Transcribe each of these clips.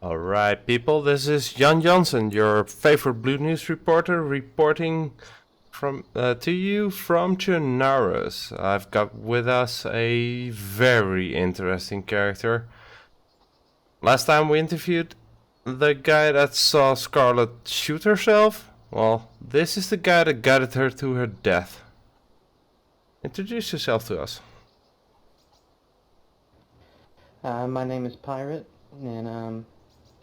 Alright, people, this is Jan Jansen, your favorite Blue News reporter, reporting to you from Chernarus. I've got with us a very interesting character. Last time we interviewed the guy that saw Scarlet shoot herself. Well, this is the guy that guided her to her death. Introduce yourself to us. My name is Pirate, and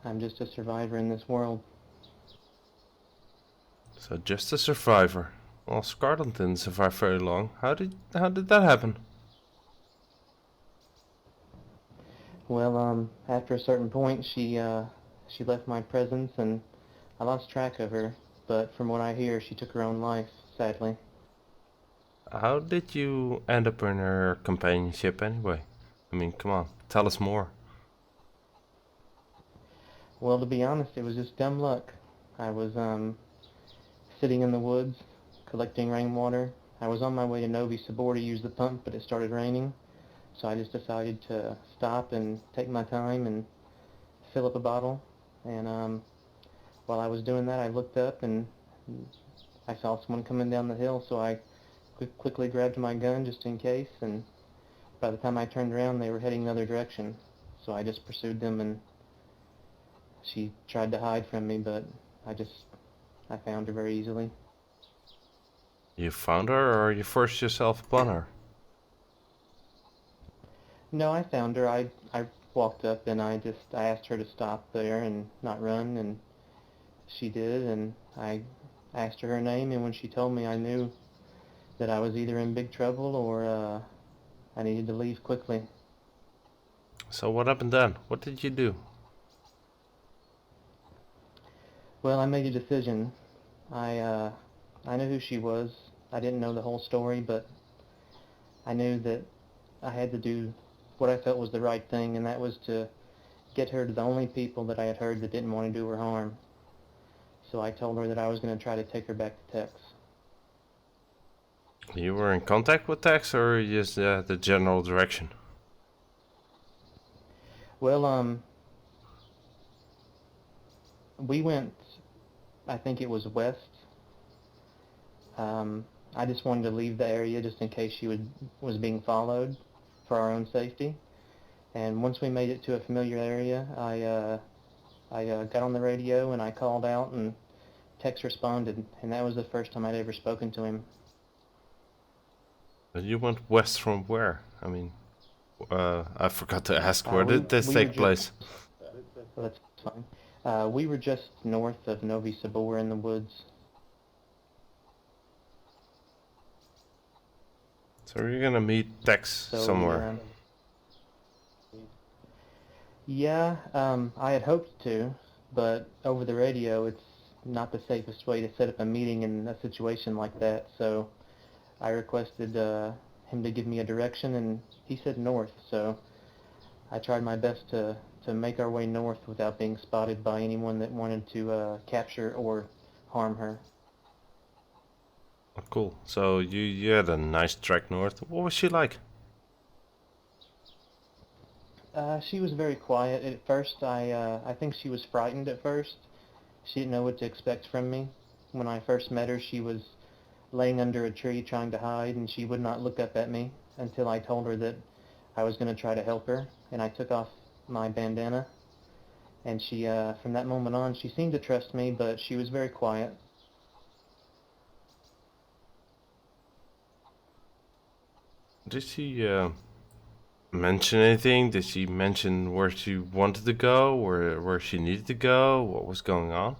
I'm just a survivor in this world. So, just a survivor. Well, Scarlet didn't survive very long. How did that happen? Well, after a certain point, she left my presence, and I lost track of her. But from what I hear, she took her own life, sadly. How did you end up in her companionship anyway? I mean, come on, tell us more. Well, to be honest, it was just dumb luck. I was sitting in the woods, collecting rainwater. I was on my way to Novi Sabor to use the pump, but it started raining, so I just decided to stop and take my time and fill up a bottle. And while I was doing that, I looked up and I saw someone coming down the hill, so I quickly grabbed my gun just in case, and by the time I turned around, they were heading the other direction. So I just pursued them, and she tried to hide from me, but I found her very easily. You found her or you forced yourself upon her? No, I found her. I walked up and I asked her to stop there and not run, and she did, and I asked her name, and when she told me, I knew that I was either in big trouble or I needed to leave quickly. So what happened then? What did you do? Well, I made a decision. I uh, I knew who she was. I didn't know the whole story, but I knew that I had to do what I felt was the right thing, and that was to get her to the only people that I had heard that didn't want to do her harm. So I told her that I was going to try to take her back to Tex. You were in contact with Tex or just the general direction? Well, we went, I think it was west. Um, I just wanted to leave the area just in case was being followed for our own safety. And once we made it to a familiar area, I got on the radio and I called out, and Tex responded, and that was the first time I'd ever spoken to him. But you went west from where? I mean, I forgot to ask, Uh, where we did this we were take just place? That's fine. We were just north of Novi Sabor in the woods. So you're gonna meet Tex So somewhere. yeah, I had hoped to, but over the radio, it's not the safest way to set up a meeting in a situation like that. So I requested him to give me a direction, and he said north. So I tried my best to make our way north without being spotted by anyone that wanted to capture or harm her. Oh, cool. So you had a nice trek north. What was she like? She was very quiet at first. I think she was frightened at first. She didn't know what to expect from me. When I first met her, she was laying under a tree trying to hide, and she would not look up at me until I told her that I was going to try to help her, and I took off my bandana. And from that moment on, she seemed to trust me, but she was very quiet. Did she mention anything? Did she mention where she wanted to go, or where she needed to go? What was going on?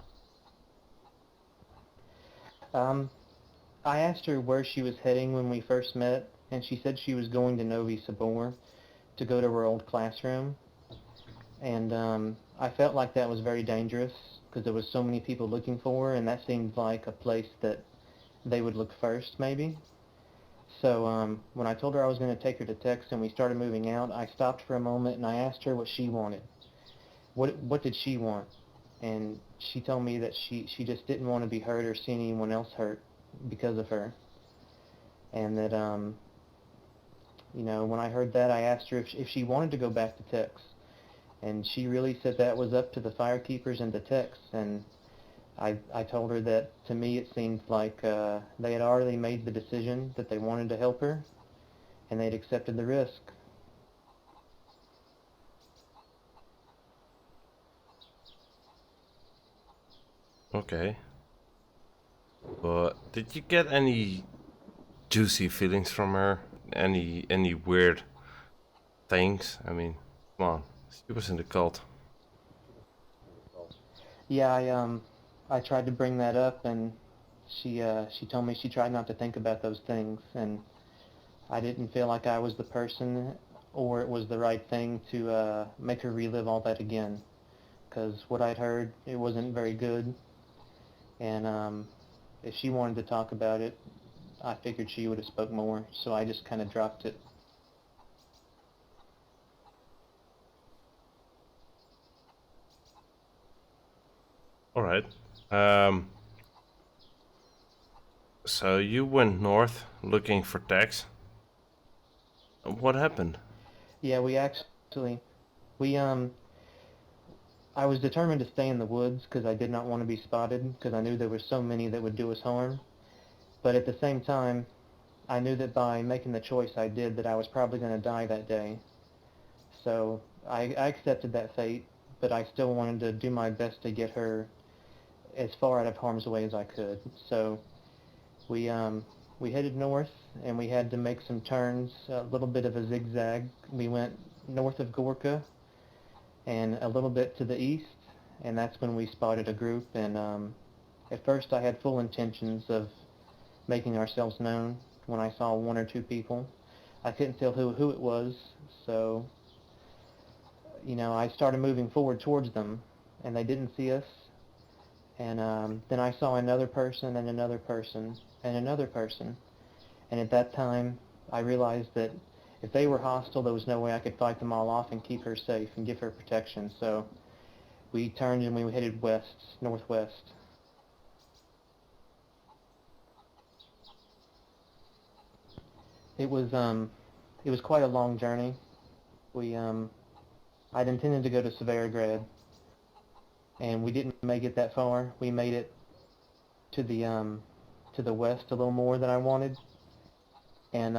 Um, I asked her where she was heading when we first met, and she said she was going to Novi Sabor to go to her old classroom. And I felt like that was very dangerous because there was so many people looking for her, and that seemed like a place that they would look first, maybe. So when I told her I was going to take her to Tex and we started moving out, I stopped for a moment and I asked her what she wanted. What did she want? And she told me that she just didn't want to be hurt or see anyone else hurt because of her. And that when I heard that, I asked her if she wanted to go back to Tex. And she really said that was up to the firekeepers and the techs, and I told her that to me it seemed like they had already made the decision that they wanted to help her, and they'd accepted the risk. Okay. But did you get any juicy feelings from her? Any weird things? I mean, come on. She was in the cult. Yeah, I tried to bring that up, and she told me she tried not to think about those things, and I didn't feel like I was the person or it was the right thing to make her relive all that again, because what I'd heard, it wasn't very good, and if she wanted to talk about it, I figured she would have spoke more, so I just kind of dropped it. All right. Um. So you went north looking for Tex. What happened? Yeah, we I was determined to stay in the woods because I did not want to be spotted because I knew there were so many that would do us harm. But at the same time, I knew that by making the choice I did that I was probably going to die that day. So I accepted that fate, but I still wanted to do my best to get her as far out of harm's way as I could. So we we headed north and we had to make some turns, a little bit of a zigzag. We went north of Gorka and a little bit to the east, and that's when we spotted a group. And at first I had full intentions of making ourselves known when I saw one or two people. I couldn't tell who it was, so I started moving forward towards them, and they didn't see us. And then I saw another person and another person and another person. And at that time, I realized that if they were hostile, there was no way I could fight them all off and keep her safe and give her protection. So we turned and we headed west, northwest. It was it was quite a long journey. We I'd intended to go to Severograd, and we didn't make it that far. We made it to the west a little more than I wanted, and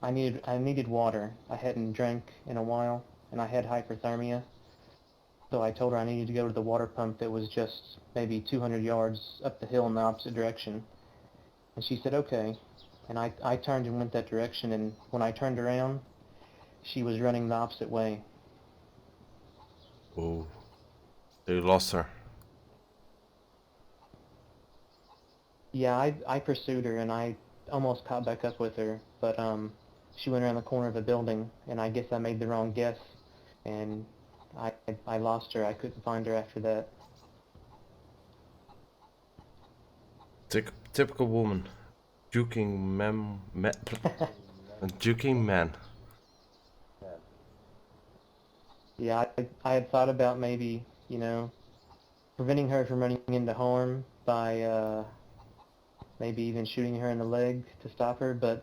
I needed water. I hadn't drank in a while, and I had hyperthermia. So I told her I needed to go to the water pump that was just maybe 200 yards up the hill in the opposite direction. And she said, okay. And I turned and went that direction, and when I turned around, she was running the opposite way. Oh, you lost her. Yeah, I pursued her, and I almost caught back up with her, but she went around the corner of a building, and I guess I made the wrong guess, and I I lost her. I couldn't find her after that. Typical woman. Juking juking man. Yeah, I had thought about maybe, preventing her from running into harm by maybe even shooting her in the leg to stop her, but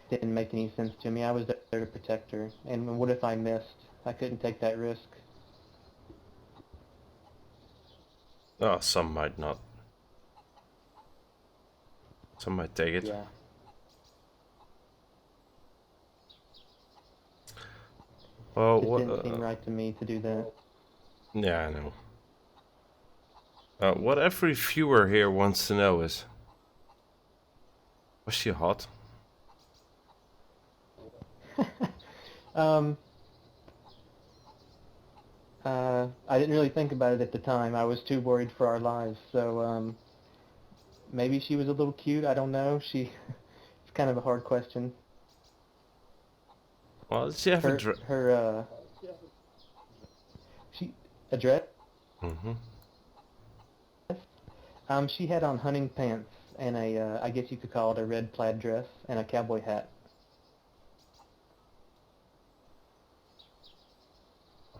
it didn't make any sense to me. I was there to protect her, and what if I missed? I couldn't take that risk. Oh, some might not. Some might take it. Yeah, Well, just what? didn't seem right to me to do that. Yeah, I know. What every viewer here wants to know is, was she hot? um, I didn't really think about it at the time. I was too worried for our lives, so maybe she was a little cute. I don't know. It's kind of a hard question. Well, did she have a Her dress? her she a dress. Mm-hmm. She had on hunting pants and a I guess you could call it a red plaid dress and a cowboy hat.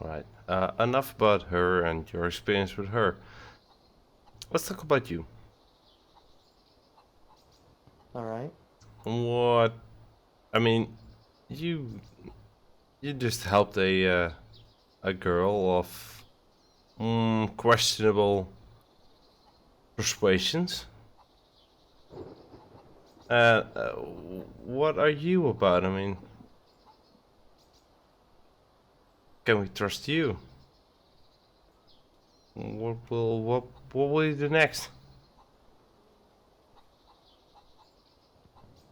All right. Enough about her and your experience with her. Let's talk about you. All right. What? I mean, you you just helped a girl of questionable persuasions. What are you about? I mean, can we trust you? What will you do next?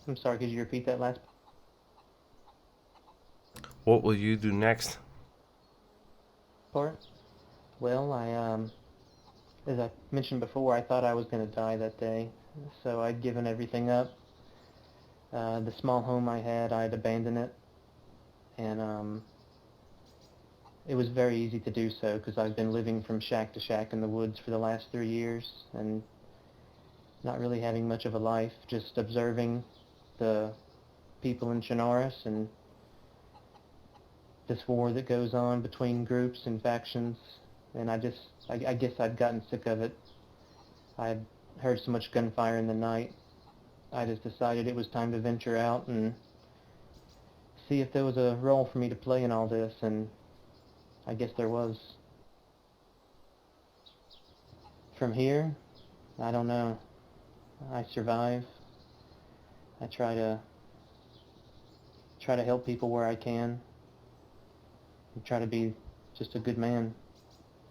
I'm sorry, could you repeat that last What will you do next? part? Well, as I mentioned before, I thought I was going to die that day, so I'd given everything up. The small home I had, I'd abandoned it, and it was very easy to do so because I've been living from shack to shack in the woods for the last 3 years and not really having much of a life, just observing the people in Chernarus and this war that goes on between groups and factions, and I guess I'd gotten sick of it. I'd heard so much gunfire in the night. I just decided it was time to venture out and see if there was a role for me to play in all this, and I guess there was. From here, I don't know. I survive. I try to help people where I can. And try to be just a good man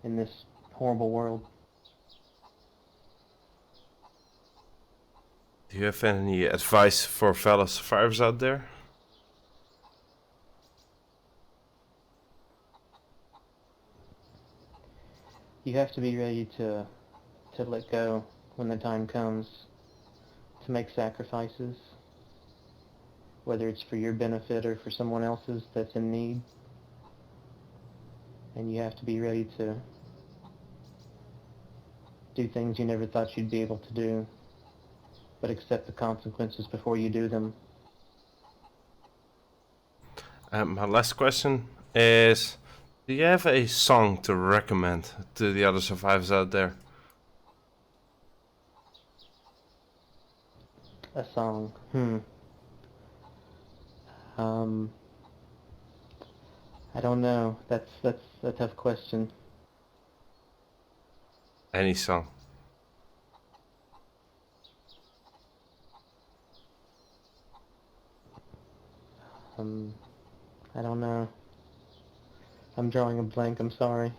in this horrible world. Do you have any advice for fellow survivors out there? You have to be ready to let go when the time comes, to make sacrifices, whether it's for your benefit or for someone else's that's in need. And you have to be ready to do things you never thought you'd be able to do, but accept the consequences before you do them. My last question is, do you have a song to recommend to the other survivors out there? A song. I don't know. That's a tough question. Any song. I don't know. I'm drawing a blank, I'm sorry.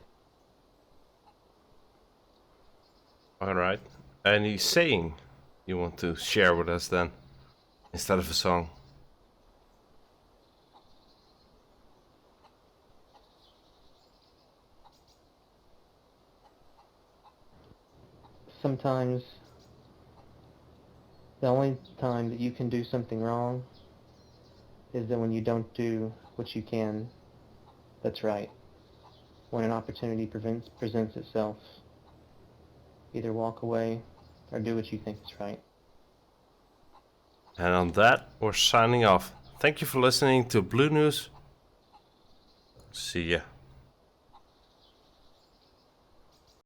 Alright. Any saying you want to share with us then, instead of a song? Sometimes the only time that you can do something wrong is that when you don't do what you can that's right. When an opportunity presents itself, either walk away or do what you think is right. And on that, we're signing off. Thank you for listening to Blue News. See ya.